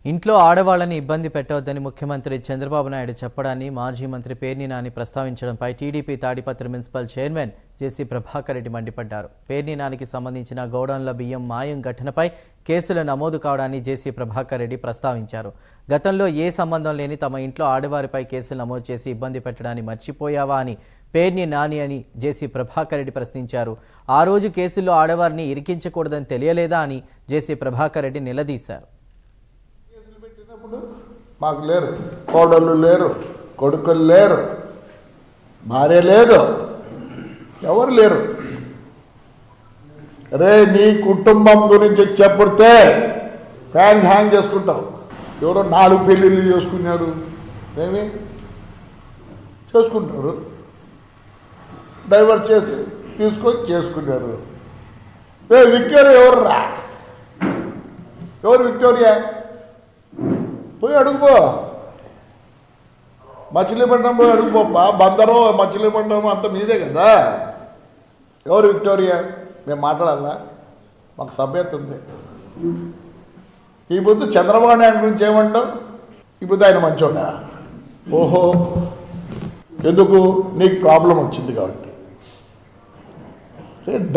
ఇంట్లో ఆడవాళ్లని ఇబ్బంది పెట్టవద్దని ముఖ్యమంత్రి చంద్రబాబు నాయుడు చెప్పడాన్ని మాజీ మంత్రి పేర్ని నాని ప్రస్తావించడంపై TDP Tadipatri municipal chairman JC Prabhakar Reddy మండిపడ్డారు. పేర్ని నానికి సంబంధించిన గోడౌన్ల బియ్యం మాయం ఘటనపై కేసులు నమోదు కావడాన్ని జేసీ ప్రభాకర్ రెడ్డి ప్రస్తావించారు. గతంలో ఏ సంబంధం లేని తమ ఇంట్లో ఆడవారిపై కేసులు నమోదు చేసి ఇబ్బంది పెట్టడాన్ని మర్చిపోయావా అని పేర్ని నాని అని జేసీ ప్రభాకర్ రెడ్డి ప్రశ్నించారు. ఆ రోజు కేసుల్లో ఆడవారిని ఇరికించకూడదని తెలియలేదా అని జేసీ ప్రభాకర్ రెడ్డి నిలదీశారు. మాకు లేరు, కోడళ్ళు లేరు, కొడుకులు లేరు, భార్య లేదు, ఎవరు లేరు. రే నీ కుటుంబం గురించి చెప్పుడితే ఫ్యాన్ హ్యాంగ్ చేసుకుంటావు. ఎవరో 4 పెళ్ళిళ్ళు చేసుకున్నారు, ఏమి చేసుకుంటారు, డైవర్ట్ చేసి తీసుకొని చేసుకున్నారు. రే విక్టోరియా ఎవర్రా? ఎవరు విక్టోరియా? పోయి అడుగుపో, మచిలీపట్నం పోయి అడుగుపోప్పా. బందరో మచిలీపట్నం అంత మీదే కదా. ఎవరు విక్టోరియా? మేము మాట్లాడాలా? మాకు సభ్యత ఉంది. ఈ బుద్ధు చంద్రబాబు నాయుడు గురించి ఏమంటావు? ఈ బుద్ధి ఆయన మంచోడా? ఓహో, ఎందుకు? నీకు ప్రాబ్లం వచ్చింది కాబట్టి.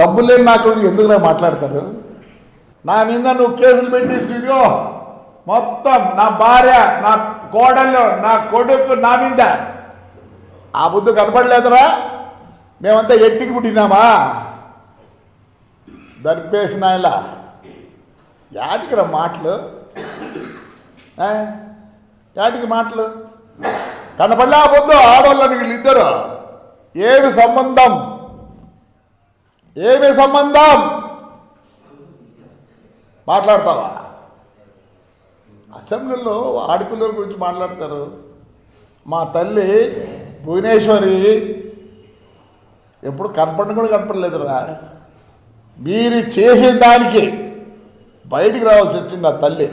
డబ్బు లేని నాకు ఎందుకురా మాట్లాడతారు? నా మీద నువ్వు కేసులు పెట్టేసిదో మొత్తం, నా భార్య, నా కోడళ్ళు, నా కొడుకు, నా మీద ఆ బుద్ధి కనపడలేదురా? మేమంతా ఎట్టికి పుట్టినామా? దర్పేసిన ఇలా యాటికి రా మాటలు? యాటికి మాటలు? కనపడలే ఆ బుద్ధు ఆడవాళ్ళని వీళ్ళిద్దరు. ఏమి సంబంధం? ఏమి సంబంధం? మాట్లాడతావా? అసెంబ్లీలో ఆడపిల్లల గురించి మాట్లాడతారు. మా తల్లి భువనేశ్వరి ఎప్పుడు కనపడని కూడా కనపడలేదురా. మీరు చేసే దానికి బయటికి రావాల్సి వచ్చింది ఆ తల్లి.